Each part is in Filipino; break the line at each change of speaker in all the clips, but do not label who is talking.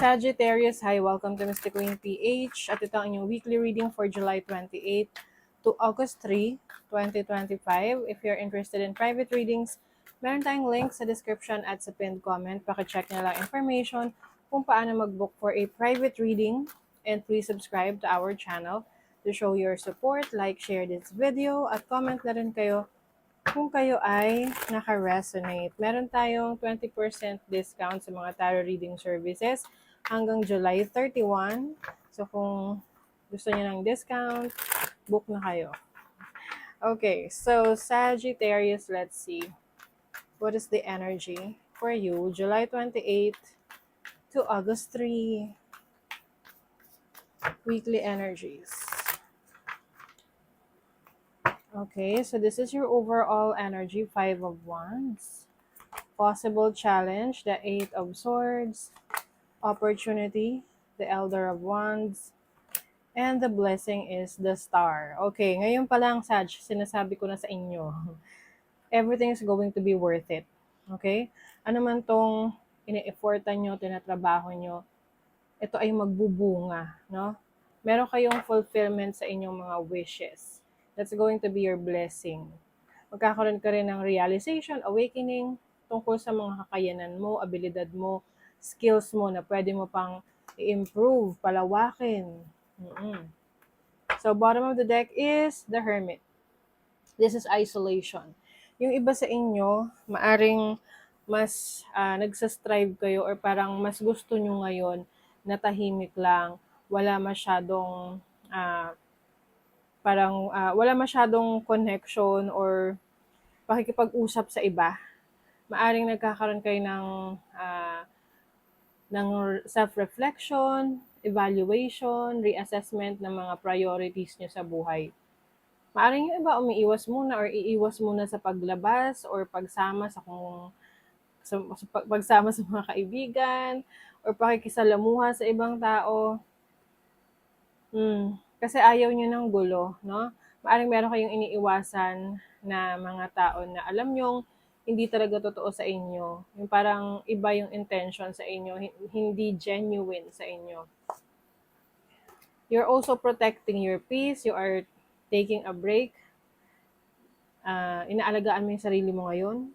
Sagittarius, hi, welcome to Mystic Queen PH. At ito ang inyong weekly reading for July 28 to August 3, 2025. If you're interested in private readings, meron tayong link sa description at sa pinned comment. Paki-check nyo lang information kung paano mag-book for a private reading. And please subscribe to our channel to show your support. Like, share this video, at comment na rin kayo kung kayo ay naka-resonate. Meron tayong 20% discount sa mga tarot reading services hanggang July 31. So kung gusto niyo ng discount, book na kayo. Okay, so Sagittarius, let's see. What is the energy for you? July 28 to August 3. Weekly energies. Okay, so this is your overall energy, 5 of Wands. Possible challenge, the 8 of Swords. Opportunity, the Elder of Wands. And the blessing is the Star. Okay, ngayon pa lang, Sag, sinasabi ko na sa inyo, everything is going to be worth it. Okay? Ano man tong ini-effortan nyo, tinatrabaho nyo, ito ay magbubunga, no? Meron kayong fulfillment sa inyong mga wishes. That's going to be your blessing. Magkakaroon ka rin ng realization, awakening, tungkol sa mga kakayanan mo, abilidad mo, skills mo na pwede mo pang i-improve, palawakin. So, bottom of the deck is the Hermit. This is isolation. Yung iba sa inyo, maaring mas nagsastrive kayo or parang mas gusto nyo ngayon na tahimik lang, wala masyadong wala masyadong connection or pakikipag-usap sa iba. Maaring nagkakaroon kayo ng self-reflection, evaluation, reassessment ng mga priorities nyo sa buhay. Maaring yung iba umiiwas muna or iiwas muna sa paglabas or pagsama sa pagsama sa mga kaibigan or pakikisalamuha sa ibang tao. Kasi ayaw nyo ng gulo, no? Maaring meron kayong iniiwasan na mga tao na alam nyong hindi talaga totoo sa inyo. Yung parang iba yung intention sa inyo, hindi genuine sa inyo. You're also protecting your peace. You are taking a break. Inaalagaan mo yung sarili mo ngayon.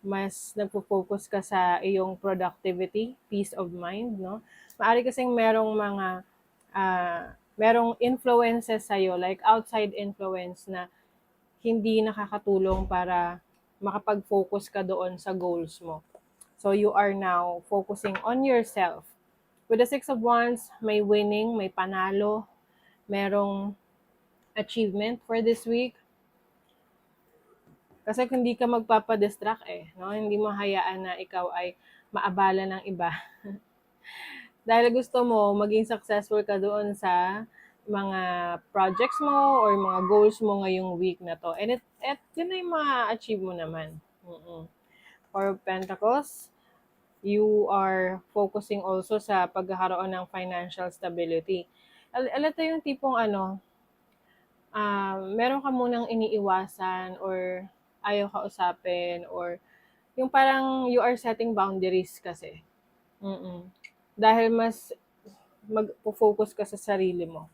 Mas nagpo-focus ka sa iyong productivity, peace of mind, no? Maari kasing merong influences sa'yo, like outside influence na hindi nakakatulong para makapag-focus ka doon sa goals mo. So you are now focusing on yourself. With the 6 of Wands, may winning, may panalo, merong achievement for this week. Kasi kung hindi ka magpapadistract no? Hindi mo hayaan na ikaw ay maabala ng iba. Dahil gusto mo maging successful ka doon sa mga projects mo or mga goals mo ngayong week na to. And yun na yung ma-achieve mo naman. Four of Pentacles, you are focusing also sa pagkakaroon ng financial stability. Alata yung tipong meron ka munang iniiwasan or ayaw kausapin or yung parang you are setting boundaries kasi. Dahil mas mag-focus ka sa sarili mo.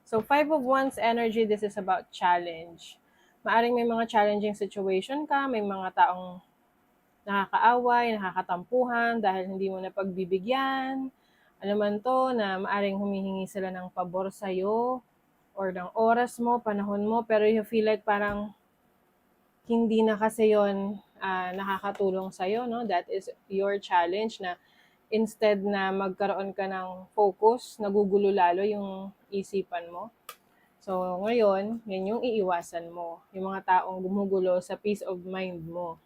So, 5 of Wands energy, this is about challenge. Maaring may mga challenging situation ka, may mga taong nakakaaway, nakakatampuhan dahil hindi mo na pagbibigyan. Ano man to, na maaring humihingi sila ng pabor sa'yo or ng oras mo, panahon mo, pero you feel like parang hindi na kasi yun nakakatulong sa'yo, no? That is your challenge na instead na magkaroon ka ng focus, nagugulo lalo yung isipan mo. So, ngayon, yan yung iiwasan mo. Yung mga taong gumugulo sa peace of mind mo.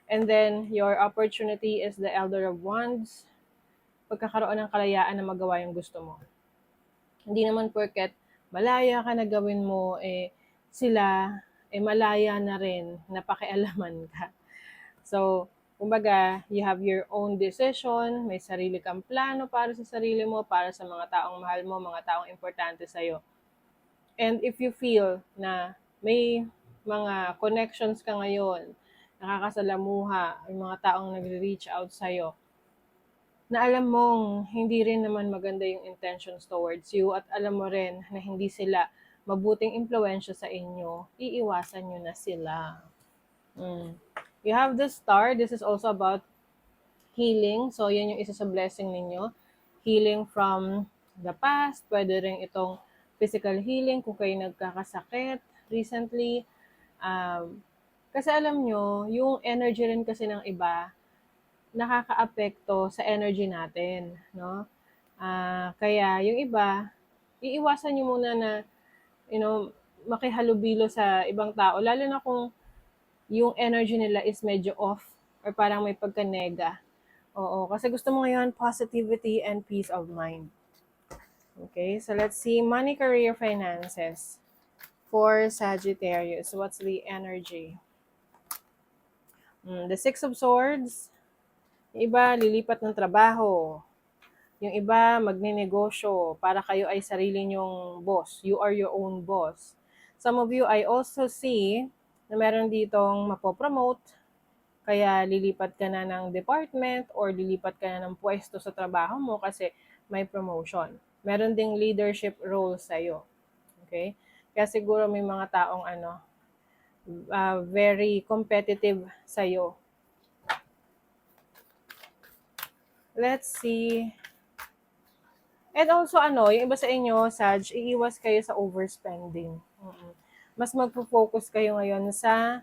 And then, your opportunity is the Elder of Wands. Pagkakaroon ng kalayaan na magawa yung gusto mo. Hindi naman porket malaya ka na gawin mo, sila, malaya na rin, napakialaman ka. So, kumbaga, you have your own decision, may sarili kang plano para sa sarili mo, para sa mga taong mahal mo, mga taong importante sa'yo. And if you feel na may mga connections ka ngayon, nakakasalamuha, yung mga taong nagre-reach out sa'yo, na alam mong hindi rin naman maganda yung intentions towards you at alam mo rin na hindi sila mabuting impluwensya sa inyo, iiwasan nyo na sila. You have the star. This is also about healing. So, yan yung isa sa blessing ninyo. Healing from the past. Pwede rin itong physical healing kung kayo nagkakasakit recently. Kasi alam nyo, yung energy rin kasi ng iba, nakakaapekto sa energy natin, no? Kaya yung iba, iiwasan nyo muna na, makihalubilo sa ibang tao, lalo na kung yung energy nila is medyo off or parang may pagka-nega. Oo, kasi gusto mo ngayon positivity and peace of mind. Okay, so let's see money, career, finances. For Sagittarius, what's the energy? The Six of Swords. Yung iba, lilipat ng trabaho. Yung iba, magninegosyo para kayo ay sarili nyong boss. You are your own boss. Some of you, I also see na meron ditong mapopromote, kaya lilipat ka na ng department or lilipat ka na ng pwesto sa trabaho mo kasi may promotion. Meron ding leadership role sa'yo. Okay? Kaya siguro may mga taong very competitive sa'yo. Let's see. And also yung iba sa inyo, Sag, iiwas kayo sa overspending. Mas magpo-focus kayo ngayon sa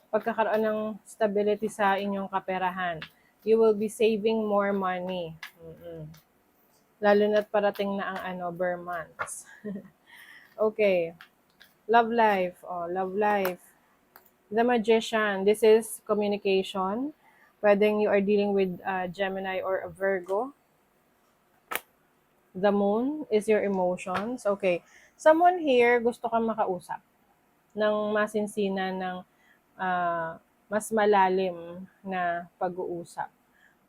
pagkakaroon ng stability sa inyong kaperahan. You will be saving more money. Lalo na't parating na ang Burr months. Okay. Love life. Love life. The Magician. This is communication. Pwedeng you are dealing with Gemini or a Virgo. The Moon is your emotions. Okay. Someone here gusto kang makausap ng masinsinan ng mas malalim na pag-uusap.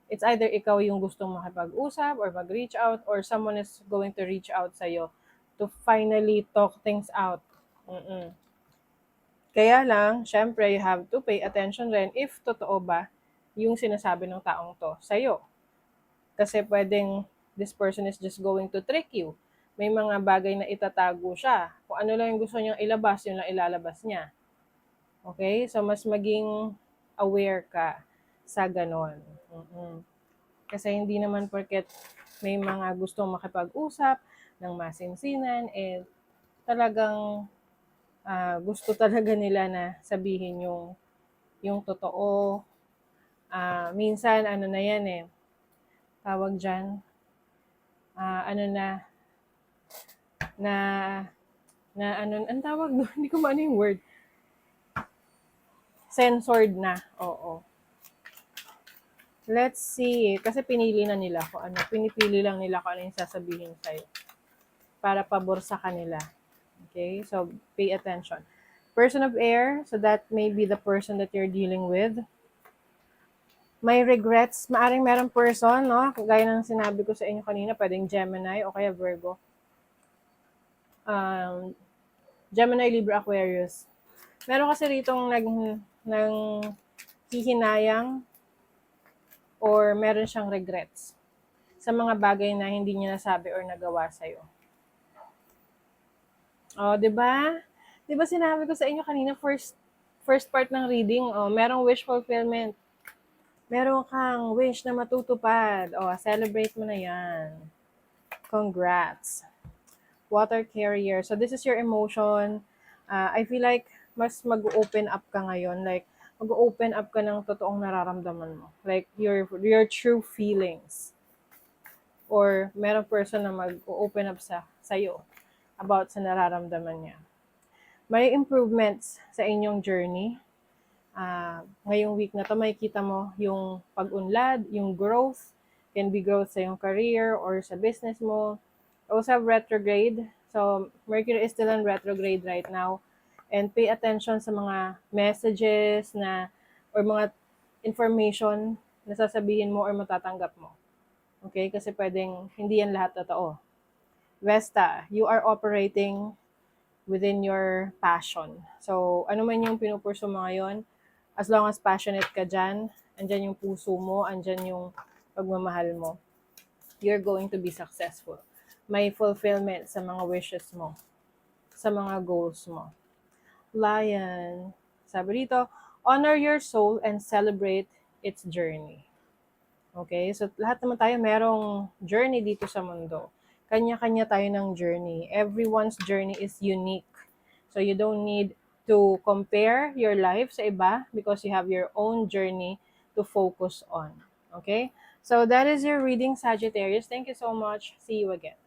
It's either ikaw yung gustong makipag-usap or mag-reach out or someone is going to reach out sa'yo to finally talk things out. Kaya lang, syempre, you have to pay attention rin if totoo ba yung sinasabi ng taong to sa'yo. Kasi pwedeng this person is just going to trick you. May mga bagay na itatago siya. Kung ano lang yung gusto niyang ilabas, yun lang ilalabas niya. Okay? So, mas maging aware ka sa ganon. Kasi hindi naman porket may mga gustong makipag-usap ng masinsinan, talagang gusto talaga nila na sabihin yung totoo. Minsan, na yan tawag dyan, ang tawag doon, hindi ko maano yung word. Censored na, oo. Let's see, kasi pinili na nila pinipili lang nila kung ano yung sasabihin sa'yo para pabor sa kanila. Okay, so pay attention. Person of air, so that may be the person that you're dealing with. May regrets, maaring merong person, no? Gaya ng sinabi ko sa inyo kanina, pwedeng Gemini o kaya Virgo. Gemini, Libra, Aquarius. Meron kasi ritong nang hihinayang or meron siyang regrets sa mga bagay na hindi niya nasabi or nagawa sa'yo. Di ba? Di ba sinabi ko sa inyo kanina, first part ng reading, merong wish fulfillment. Meron kang wish na matutupad. Celebrate mo na yan. Congrats. Water carrier. So this is your emotion. I feel like mas mag-open up ka ngayon. Like, mag-open up ka ng totoong nararamdaman mo. Like, your true feelings. Or merong person na mag-open up sa'yo about sa nararamdaman niya. May improvements sa inyong journey. Ngayong week na to, makikita mo yung pag-unlad, yung growth. Can be growth sa iyong career or sa business mo. Also have retrograde. So, Mercury is still in retrograde right now. And pay attention sa mga messages or mga information na sasabihin mo or matatanggap mo. Okay? Kasi pwedeng hindi yan lahat totoo. Vesta, you are operating within your passion. So, ano man yung pinupurso mo ngayon, as long as passionate ka dyan, andyan yung puso mo, andyan yung pagmamahal mo. you're going to be successful. May fulfillment sa mga wishes mo, sa mga goals mo. Lion, sabi dito, honor your soul and celebrate its journey. Okay? So, lahat naman tayo merong journey dito sa mundo. Kanya-kanya tayo ng journey. Everyone's journey is unique. So, you don't need to compare your life sa iba because you have your own journey to focus on. Okay? So, that is your reading, Sagittarius. Thank you so much. See you again.